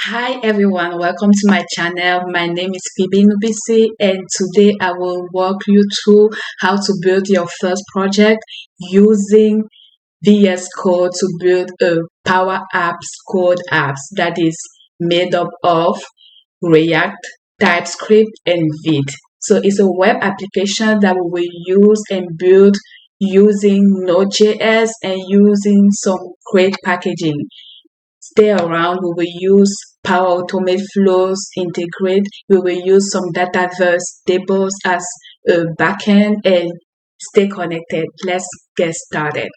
Hi everyone, welcome to my channel. My name is Phoebe Nubisi, and today I will walk you through how to build your first project using VS Code to build a Power Apps code apps that is made up of React, TypeScript, and Vite. So it's a web application that we will use and build using Node.js and using some great packaging. Stay around, we will use Power Automate flows, integrate, we will use some Dataverse tables as a backend and stay connected. Let's get started.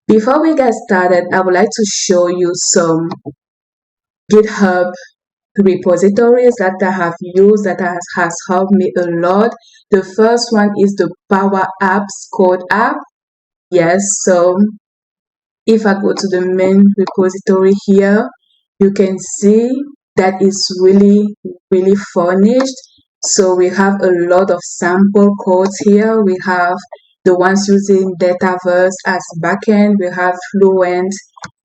Before we get started, I would like to show you some GitHub repositories that I have used that has helped me a lot. The first one is the Power Apps code app. Yes, so if I go to the main repository here, you can see that it's really furnished. So we have a lot of sample codes here. We have the ones using Dataverse as backend. We have Fluent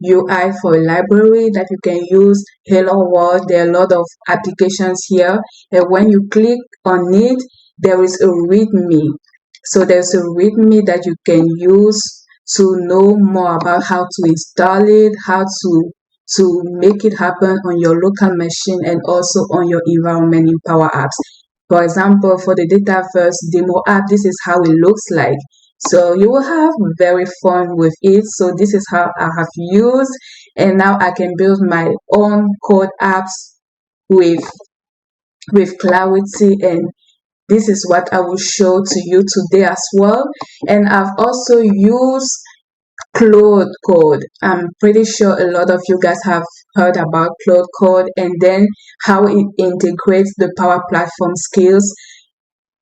UI for a library that you can use. Hello World. There are a lot of applications here. And when you click on it, there is a README. So there's a README that you can use to know more about how to install it, how to make it happen on your local machine and also on your environment in Power Apps. For example, for the Dataverse demo app, this is how it looks like. So you will have very fun with it. So this is how I have used, and now I can build my own code apps with clarity, and this is what I will show to you today as well. And I've also used Claude Code. I'm pretty sure a lot of you guys have heard about Claude Code and then how it integrates the Power Platform skills.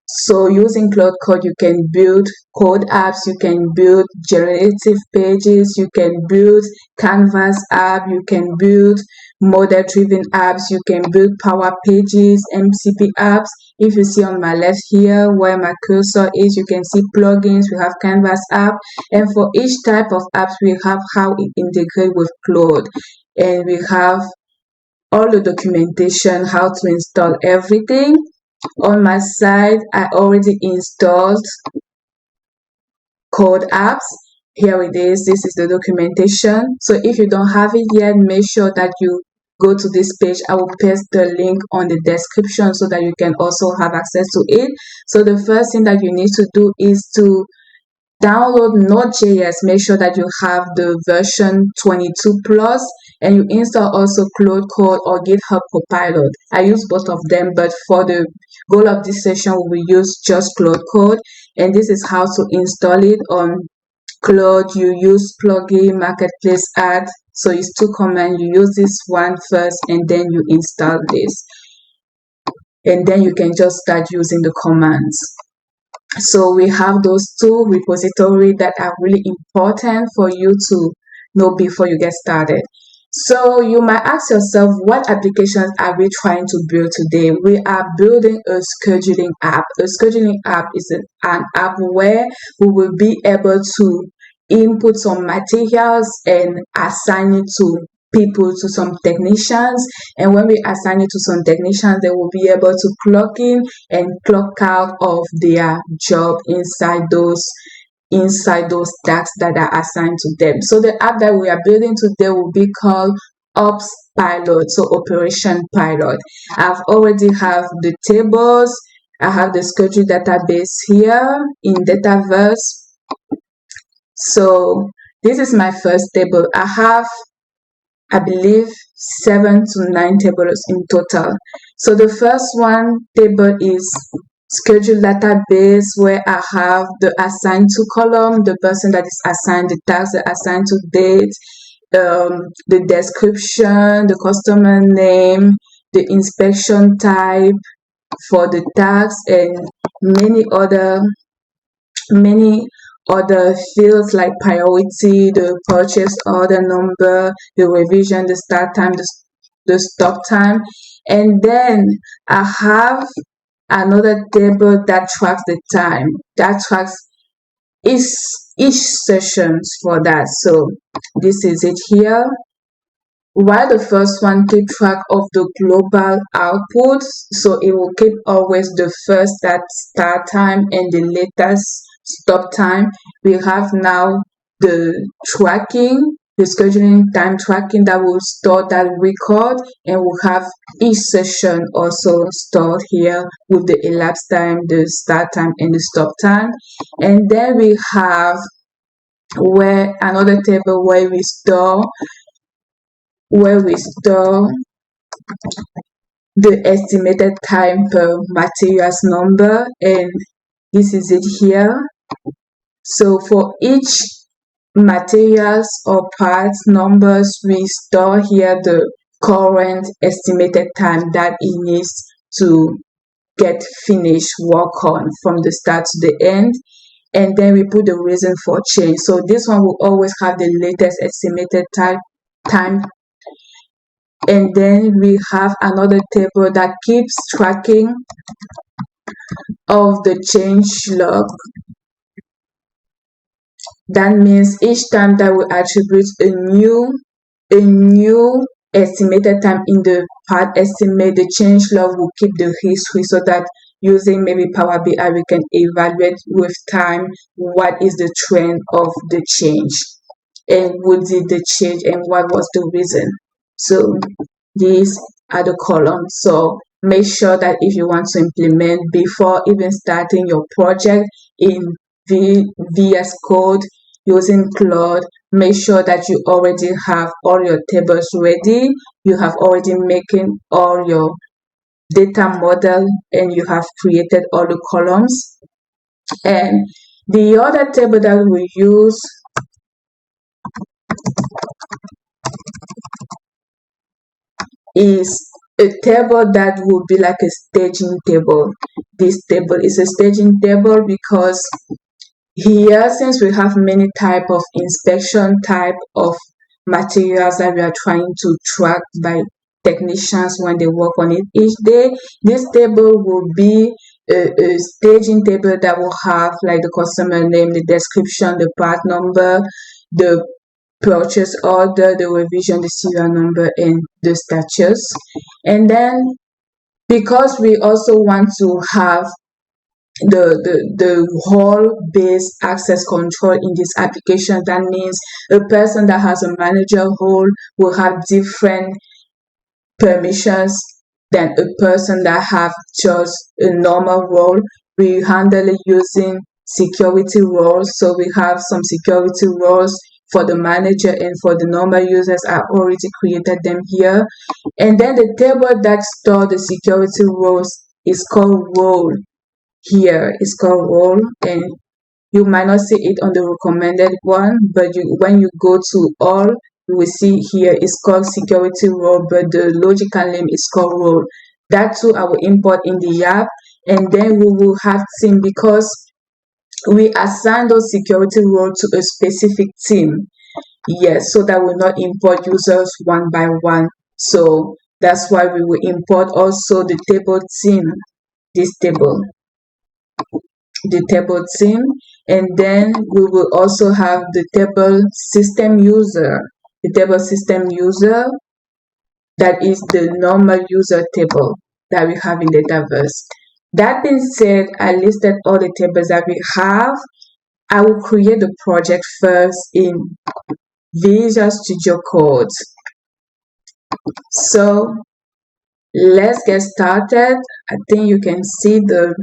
So using Claude Code, you can build code apps, you can build generative pages, you can build Canvas app, you can build model-driven apps, you can build Power Pages, MCP apps. If you see on my left here where my cursor is, you can see plugins. We have Canvas app, and for each type of apps, we have how it integrates with Claude, and we have all the documentation, how to install everything. On my side, I already installed code apps. Here it is. This is the documentation. So if you don't have it yet, make sure that you go to this page. I will paste the link on the description so that you can also have access to it. So the first thing that you need to do is to download Node.js. Make sure that you have the version 22 plus, and you install also Claude Code or GitHub Copilot. I use both of them, but for the goal of this session, we will use just Claude Code, and this is how to install it on Claude. You use plugin marketplace add. So it's two commands. You use this one first, and then you install this, and then you can just start using the commands. So we have those two repositories that are really important for you to know before you get started. So you might ask yourself, what applications are we trying to build today? We are building a scheduling app. A scheduling app is an app where we will be able to input some materials and assign it to people, to some technicians, and when we assign it to some technicians, they will be able to clock in and clock out of their job inside those tasks that are assigned to them. So the app that we are building today will be called Ops Pilot, so Operation Pilot. I've already have the tables. I have the schedule database here in Dataverse. So this is my first table. I have, I believe, 7 to 9 tables in total. So the first one table is schedule database, where I have the assigned to column, the person that is assigned the task, the assigned to date, the description, the customer name, the inspection type for the task, and many other fields like priority, the purchase order number, the revision, the start time, the stop time. And then I have another table that tracks the time, that tracks each sessions for that. So this is it here. while the first one keep track of the global output, so it will keep always the first start time and the latest stop time. We have now the tracking, the scheduling time tracking that will store that record, and we'll have each session also stored here with the elapsed time, the start time, and the stop time. And then we have where another table where we store the estimated time per materials number, and this is it here. So for each materials or parts numbers, we store here the current estimated time that it needs to get finished work on from the start to the end, and then we put the reason for change. So this one will always have the latest estimated time. And then we have another table that keeps tracking of the change log. That means each time that we attribute a new estimated time in the part estimate, the change log will keep the history, so that using maybe Power BI, we can evaluate with time what is the trend of the change and what did the change and what was the reason. So these are the columns. So make sure that if you want to implement before even starting your project in VS Code using Claude, make sure that you already have all your tables ready, you have already making all your data model, and you have created all the columns. And the other table that we use is a table that will be like a staging table. This table is a staging table because here, since we have many type of inspection type of materials that we are trying to track by technicians when they work on it each day, this table will be a staging table that will have like the customer name, the description, the part number, the purchase order, the revision, the serial number, and the status. And then because we also want to have the whole base access control in this application, that means a person that has a manager role will have different permissions than a person that have just a normal role. We handle it using security roles. So we have some security roles for the manager, and for the normal users, I already created them here. And then the table that stores the security roles is called role. Here is called role, and you might not see it on the recommended one, but when you go to all, you will see here it's called security role, but the logical name is called role. That too I will import in the app, and then we will have team because we assign those security role to a specific team. Yes, so that will not import users one by one. So that's why we will import also the table team, this table, the table team, and then we will also have the table system user, the table system user, that is the normal user table that we have in Dataverse. That being said, I listed all the tables that we have. I will create the project first in Visual Studio Code. So let's get started. I think you can see the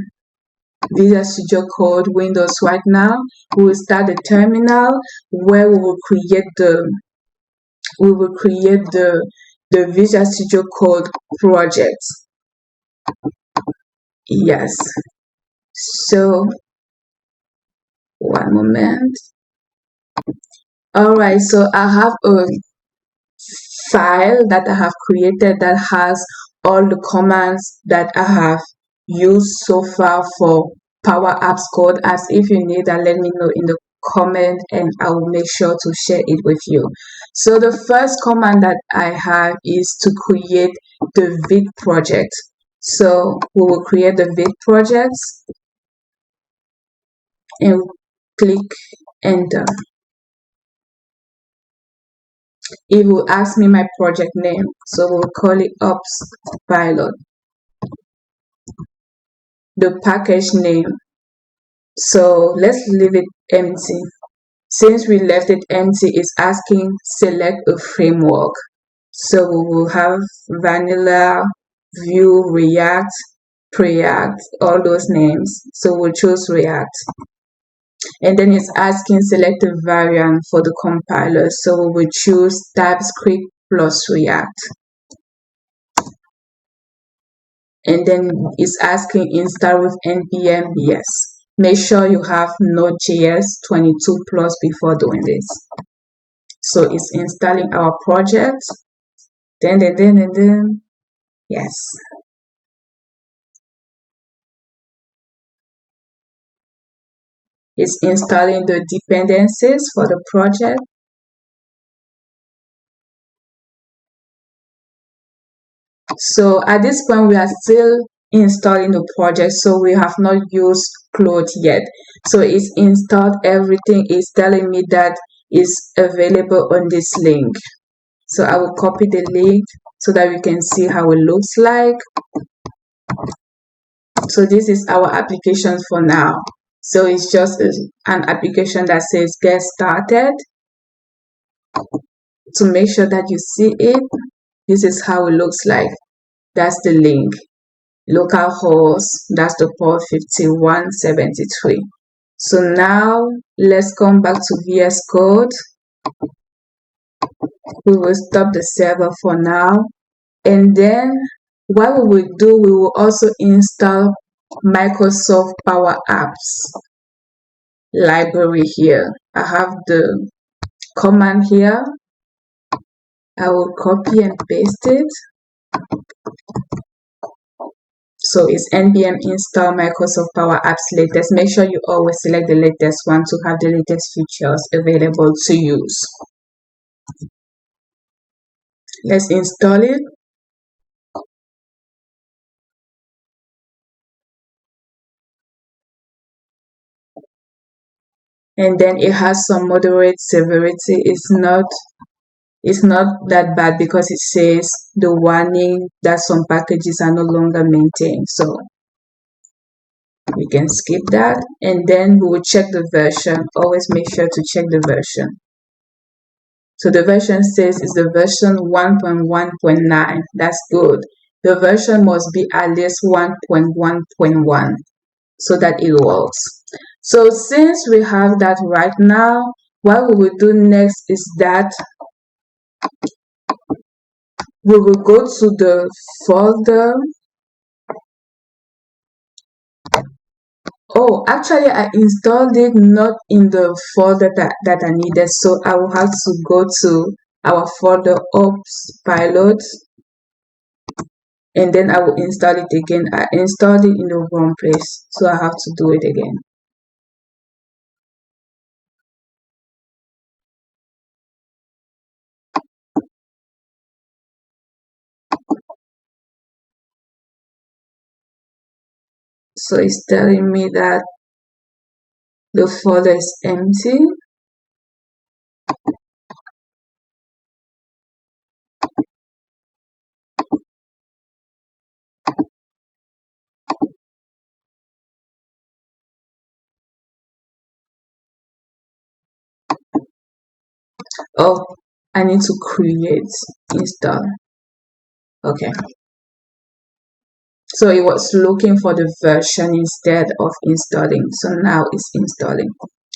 Visual Studio Code windows right now. We will start the terminal where we will create the Visual Studio Code project. Yes. So one moment. Alright, so I have a file that I have created that has all the commands that I have used so far for Power Apps Code. As if you need that, let me know in the comment and I will make sure to share it with you. So the first command that I have is to create the Vite project. So we will create the Vite project and click enter. It will ask me my project name, so we'll call it ops pilot. The package name, so let's leave it empty. Since we left it empty, it's asking select a framework. So we will have vanilla, Vue, React, Preact, all those names. So we'll choose React. And then it's asking select a variant for the compiler. So we will choose TypeScript plus React. And then it's asking install with npm. Yes. Make sure you have Node.js 22 plus before doing this. So it's installing our project. Then, yes. It's installing the dependencies for the project. So at this point, we are still installing the project, so we have not used Claude yet. So it's installed everything. It's telling me that it's available on this link. So I will copy the link so that we can see how it looks like. So this is our application for now. So it's just an application that says get started. To make sure that you see it, this is how it looks like. That's the link. Localhost, that's the port 5173. So now let's come back to VS Code. We will stop the server for now. And then what we will do, we will also install Microsoft Power Apps library here. I have the command here. I will copy and paste it. So it's npm install Microsoft Power Apps latest. Make sure you always select the latest one to have the latest features available to use. Let's install it. And then it has some moderate severity. It's not that bad because it says the warning that some packages are no longer maintained. So we can skip that. And then we will check the version. Always make sure to check the version. So the version says it's the version 1.1.9. That's good. The version must be at least 1.1.1 so that it works. So since we have that right now, what we will do next is that we will go to the folder. Oh, actually I installed it not in the folder that I needed, so I will have to go to our folder ops pilot, and then I will install it again. I installed it in the wrong place, so I have to do it again. So it's telling me that the folder is empty. Oh, I need to create install. Okay. So it was looking for the version instead of installing. So now it's installing.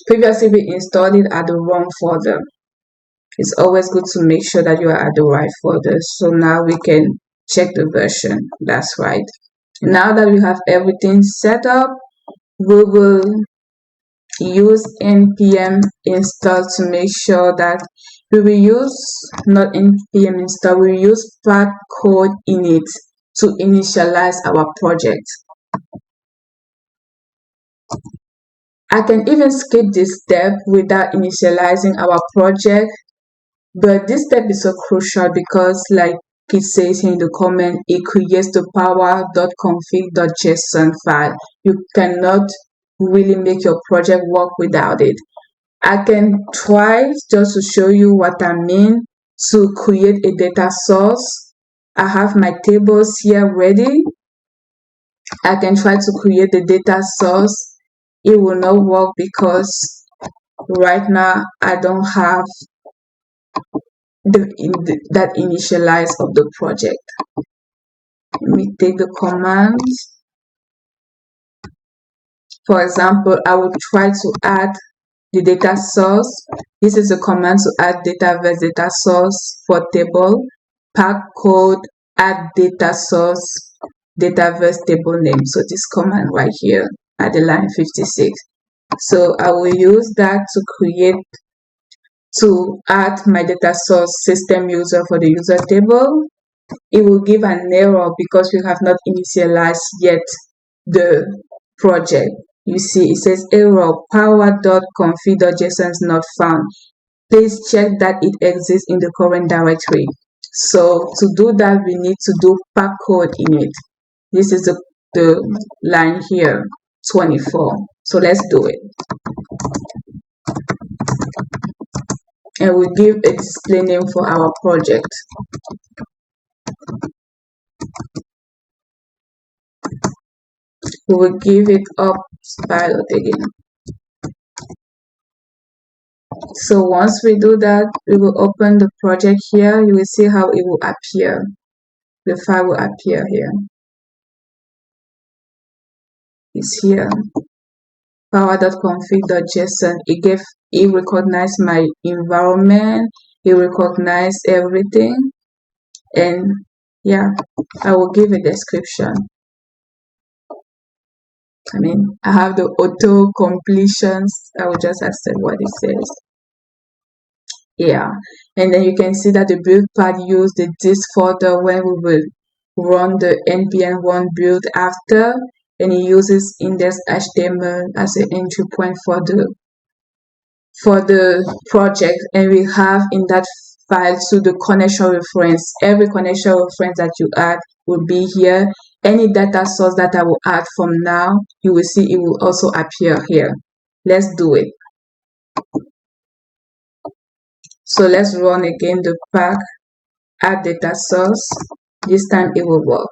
Previously we installed it at the wrong folder. It's always good to make sure that you are at the right folder. So now we can check the version. That's right. Now that we have everything set up, we will use npm install to make sure that we will use not npm install, we will use pack code init to initialize our project. I can even skip this step without initializing our project, but this step is so crucial because, like it says in the comment, it creates the power.config.json file. You cannot really make your project work without it. I can try just to show you what I mean. to create a data source. I have my tables here ready. I can try to create the data source. It will not work because right now I don't have that initialize of the project. Let me take the commands. For example, I will try to add the data source. This is a command to add data-verse data source for table. Pack code, add data source, data-verse table name. So this command right here at the line 56. So I will use that to add my data source system user for the user table. It will give an error because we have not initialized yet the project. You see, it says error power.config.json is not found. Please check that it exists in the current directory. So to do that, we need to do pack code in it. This is the line here, 24. So let's do it. And we give a display name for our project. We will give it up pilot again. So once we do that, we will open the project here. You will see how it will appear. The file will appear here. It's here. Power.config.json. It recognized my environment. It recognized everything. And yeah, I will give a description. I have the auto completions. I will just accept what it says. Yeah, and then you can see that the build path used the disk folder when we will run the npm1 build after, and it uses index.html as an entry point for the project. And we have in that file to the connection reference. Every connection reference that you add will be here. Any data source that I will add from now, you will see it will also appear here. Let's do it. So let's run again the pack, add data source. This time it will work.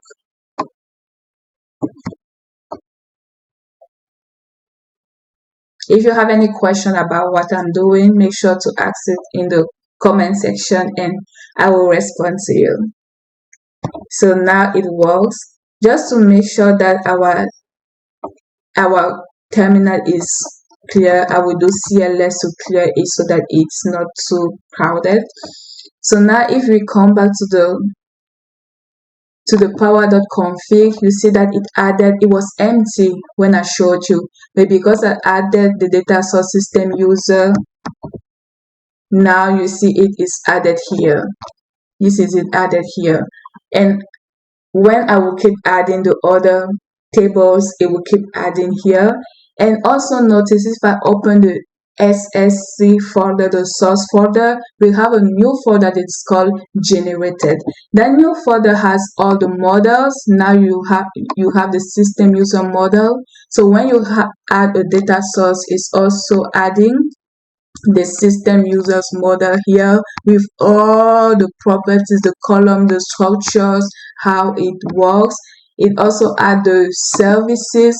If you have any question about what I'm doing, make sure to ask it in the comment section and I will respond to you. So now it works. Just to make sure that our terminal is clear, I will do CLS to clear it so that it's not too crowded. So now if we come back to the power.config, you see that it was empty when I showed you, but because I added the data source system user, now you see it is added here. This is it added here. And when I will keep adding the other tables, it will keep adding here. And also notice if I open the SSC folder, the source folder, we have a new folder that's called generated. That new folder has all the models. Now you have the system user model. So when you add a data source, it's also adding the system users model here with all the properties, the column, the structures, how it works. It also adds the services,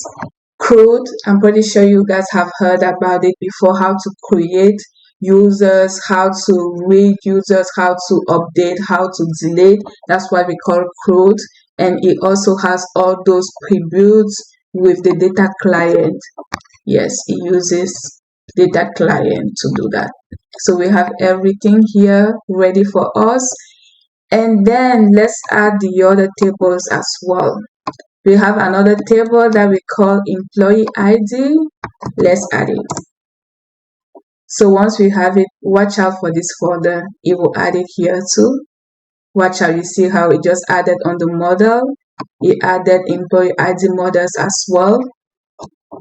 CRUD. I'm pretty sure you guys have heard about it before, how to create users, how to read users, how to update, how to delete. That's what we call CRUD. And it also has all those prebuilds with the data client. Yes, it uses data client to do that. So we have everything here ready for us. And then let's add the other tables as well. We have another table that we call employee ID. Let's add it. So once we have it, watch out for this folder. It will add it here too. Watch out, you see how it just added on the model. It added employee ID models as well.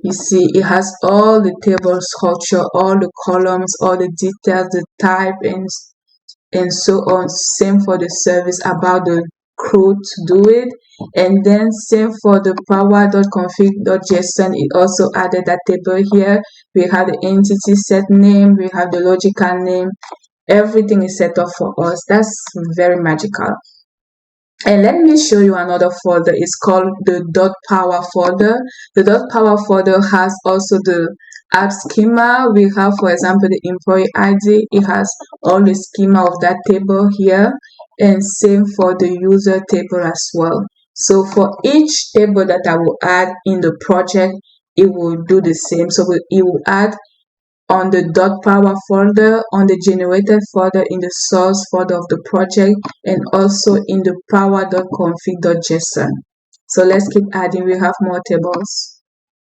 You see, it has all the table structure, all the columns, all the details, the type, and so on. Same for the service about the CRUD to do it. And then same for the power.config.json. It also added that table here. We have the entity set name, we have the logical name, everything is set up for us. That's very magical. And let me show you another folder. It's called the .power folder. The .power folder has also the app schema. We have, for example, the employee ID. It has all the schema of that table here, and same for the user table as well. So for each table that I will add in the project, it will do the same. So it will add on the .power folder, on the generated folder, in the source folder of the project, and also in the power.config.json. So let's keep adding. We have more tables.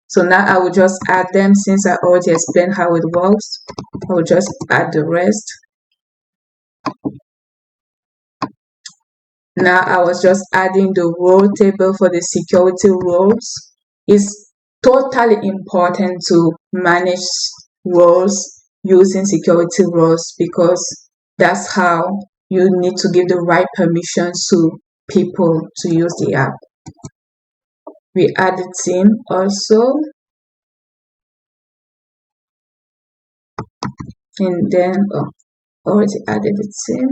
So now I will just add them. Since I already explained how it works, I will just add the rest. Now I was just adding the role table for the security roles. It's totally important to manage roles using security roles, because that's how you need to give the right permissions to people to use the app. We add the team also, and then already added the team.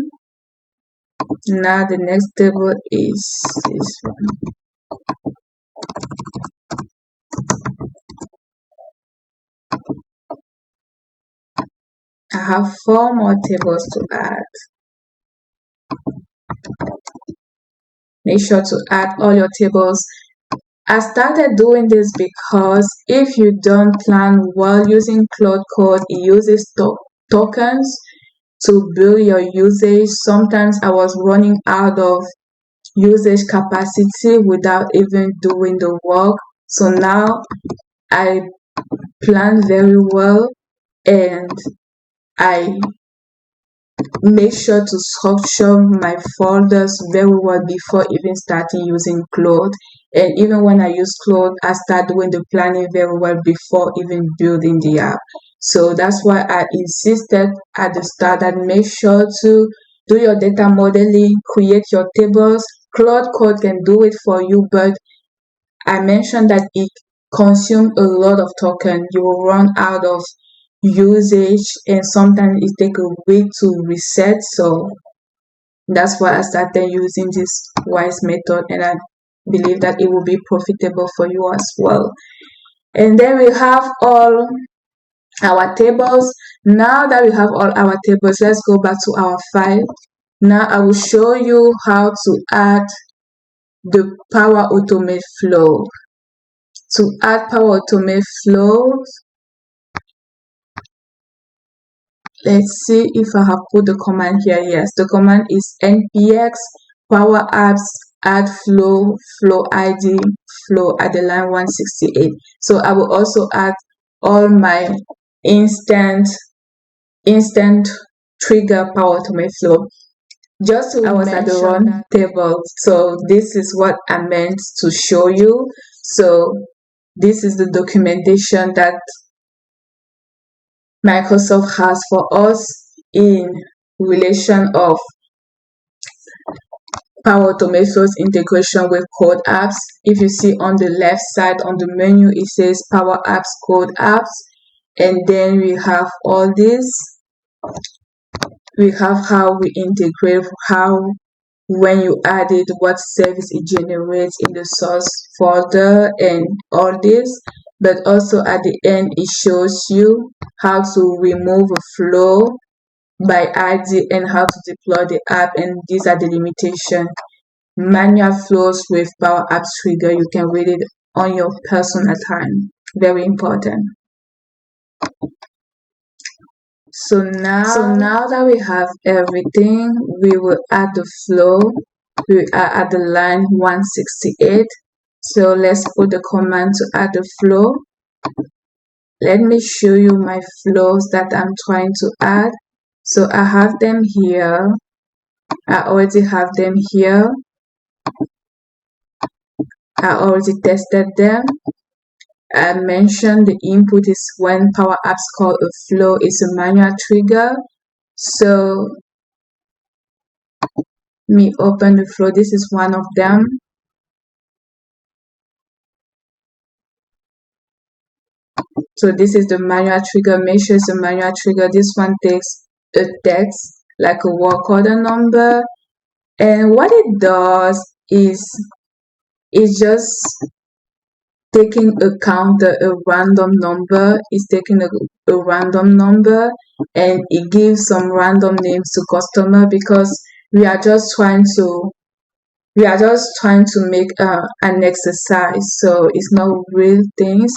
Now the next table is this one. I have 4 more tables to add. Make sure to add all your tables. I started doing this because if you don't plan well using Cloud Code, it uses tokens to build your usage. Sometimes I was running out of usage capacity without even doing the work. So now I plan very well, and I make sure to structure my folders very well before even starting using Cloud. And even when I use Cloud, I start doing the planning very well before even building the app. So that's why I insisted at the start that make sure to do your data modeling, create your tables. Cloud Code can do it for you, but I mentioned that it consumes a lot of token. You will run out of usage, and sometimes it takes a week to reset. So that's why I started using this wise method, and I believe that it will be profitable for you as well. And then we have all our tables. Now that we have all our tables, let's go back to our file. Now I will show you how to add the Power Automate flow. To add Power Automate flow, let's see if I have put the command here. Yes, the command is npx power apps add flow id flow at the line 168. So I will also add all my instant trigger Power Automate flow. Just to I was at the wrong table, so this is what I meant to show you. So this is the documentation that Microsoft has for us in relation of Power Automate flow's integration with Code Apps. If you see on the left side on the menu, it says Power Apps, Code Apps, and then we have all this. We have how we integrate, how when you add it, what service it generates in the source folder, and all this. But also at the end, it shows you how to remove a flow by ID and how to deploy the app, and these are the limitations. Manual flows with Power Apps Trigger, you can read it on your personal time. Very important. So now that we have everything, we will add the flow. We are at the line 168. So let's put the command to add the flow. Let me show you my flows that I'm trying to add. So I have them here. I already have them here. I already tested them. I mentioned the input is when Power Apps call a flow is a manual trigger. So let me open the flow. This is one of them. So this is the manual trigger. Make sure it's a manual trigger. This one takes a text like a work order number. And what it does is it's just taking account a random number. It's taking a random number and it gives some random names to customer, because we are just trying to make an exercise, so it's not real things.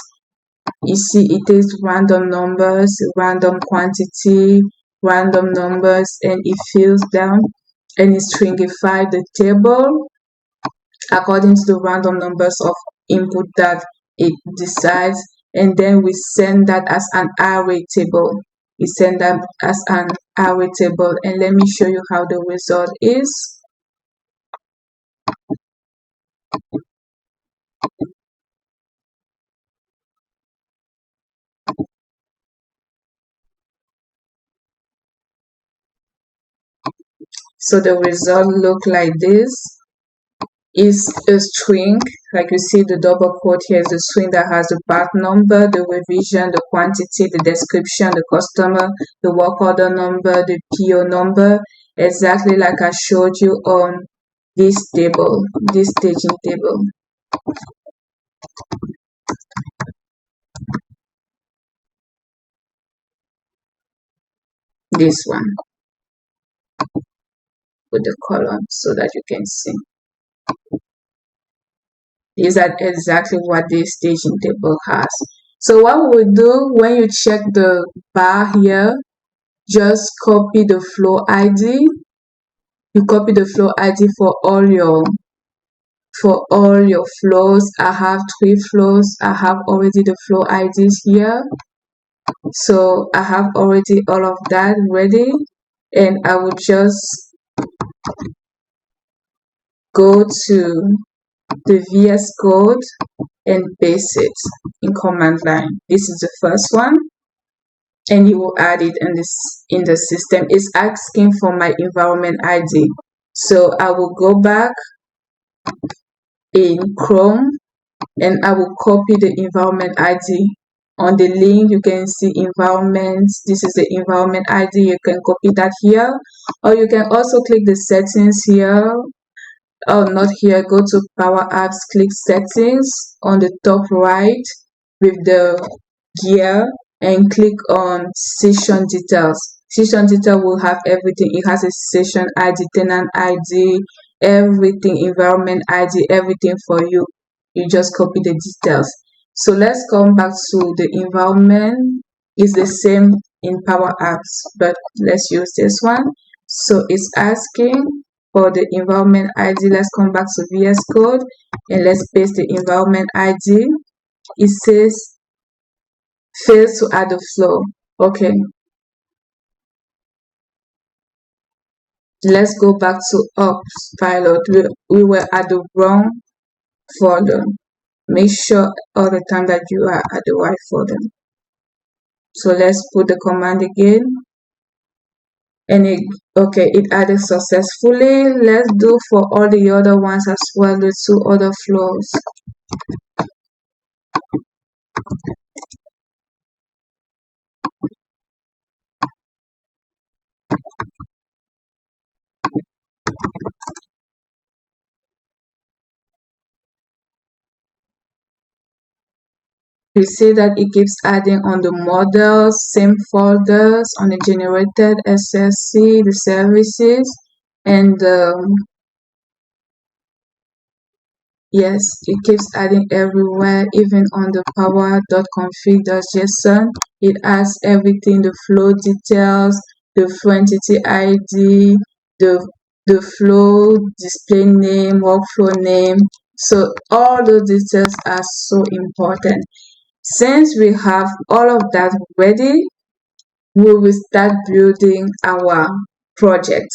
You see, it takes random numbers, random quantity, random numbers, and it fills them and it stringifies the table according to the random numbers of input that it decides, and then we send that as an array table. We send that as an array table, and let me show you how the result is. So the result look like this. Is a string, like you see the double quote here is a string that has the part number, the revision, the quantity, the description, the customer, the work order number, the PO number, exactly like I showed you on this table, this staging table. This one with the column so that you can see. These are exactly what this staging table has. So what we do when you check the bar here, just copy the flow ID. You copy the flow ID for all your flows. I have 3 flows. I have already the flow IDs here. So I have already all of that ready, and I will just go to the VS Code and paste it in command line. This is the first one, and you will add it in the system. It's asking for my environment ID. So I will go back in Chrome and I will copy the environment ID. On the link you can see environment. This is the environment ID. You can copy that here, or you can also click the settings here. Oh, not here. Go to Power Apps, click settings on the top right with the gear and click on session details. Session detail will have everything. It has a session ID, tenant ID, everything, environment ID, everything for you. You just copy the details. So let's come back to the environment. It's the same in Power Apps, but let's use this one. So it's asking for the environment ID. Let's come back to VS Code and let's paste the environment ID. It says fails to add a flow. Okay. Let's go back to ops pilot. We were at the wrong folder. Make sure all the time that you are at the right folder. So let's put the command again. And it added successfully. Let's do for all the other ones as well, the 2 other flows. You see that it keeps adding on the models, same folders, on the generated SLC, the services, and yes, it keeps adding everywhere, even on the power.config.json. It adds everything, the flow details, the flow entity ID, the flow display name, workflow name. So all those details are so important. Since we have all of that ready, we will start building our project.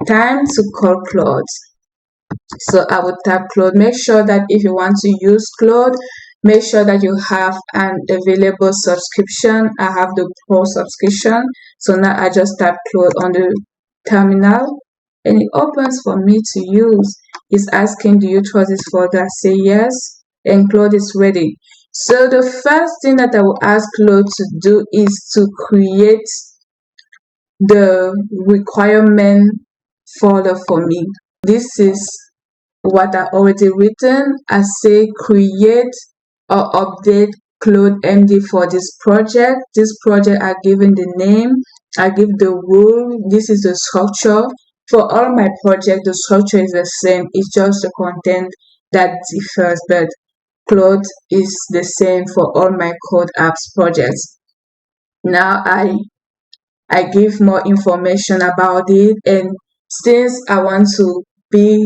Time to call Claude. So I will tap Claude. Make sure that if you want to use Claude, make sure that you have an available subscription. I have the Pro subscription. So now I just tap Claude on the terminal and it opens for me to use. It's asking, do you trust this folder? I say yes, and Claude is ready. So the first thing that I will ask Claude to do is to create the requirement folder for me. This is what I already written. I say create or update Claude MD for this project. This project I given the name, I give the rule. This is the structure. For all my projects, the structure is the same. It's just the content that differs, but Claude is the same for all my code apps projects. Now I give more information about it, and since I want to be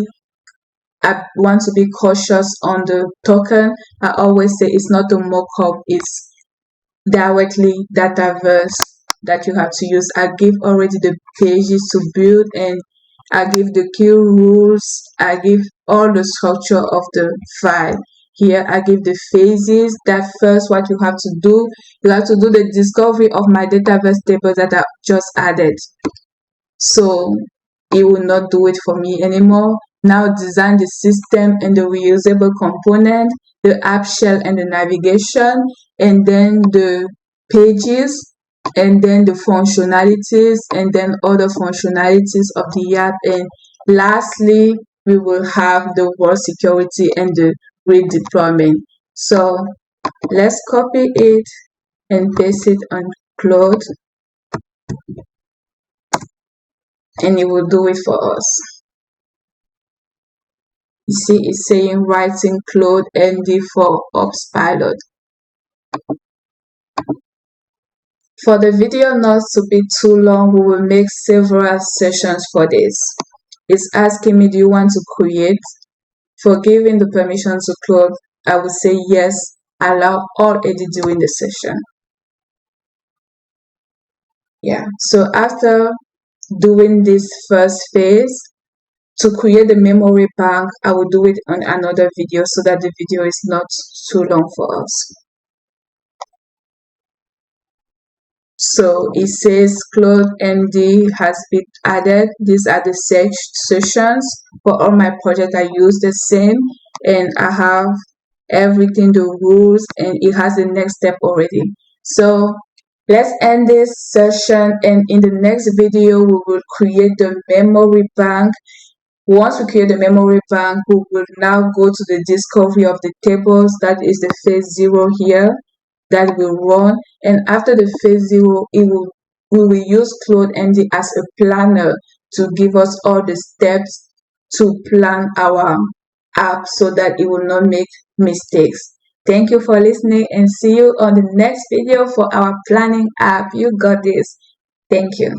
cautious on the token, I always say it's not a mock-up, it's directly Dataverse that you have to use. I give already the pages to build, and I give the key rules. I give all the structure of the file. Here I give the phases. That first, what you have to do, you have to do the discovery of my Dataverse table that I just added. So it will not do it for me anymore. Now design the system and the reusable component, the app shell and the navigation, and then the pages, and then the functionalities, and then other functionalities of the app. And lastly, we will have the word security and the redeployment. So let's copy it and paste it on Claude, and it will do it for us. You see, it's saying writing Claude MD for Ops Pilot. For the video not to be too long, we will make several sessions for this. It's asking me, do you want to create? For giving the permission to Claude, I will say yes, allow all edit during the session. Yeah, so after doing this first phase, to create the memory bank, I will do it on another video so that the video is not too long for us. So it says Claude MD has been added. These are the sessions. For all my projects, I use the same, and I have everything, the rules, and it has the next step already. So let's end this session, and in the next video, we will create the memory bank. Once we create the memory bank, we will now go to the discovery of the tables. That is the phase 0 here that will run. And after the phase 0, we will use Claude MD as a planner to give us all the steps to plan our app so that it will not make mistakes. Thank you for listening, and see you on the next video for our planning app. You got this. Thank you.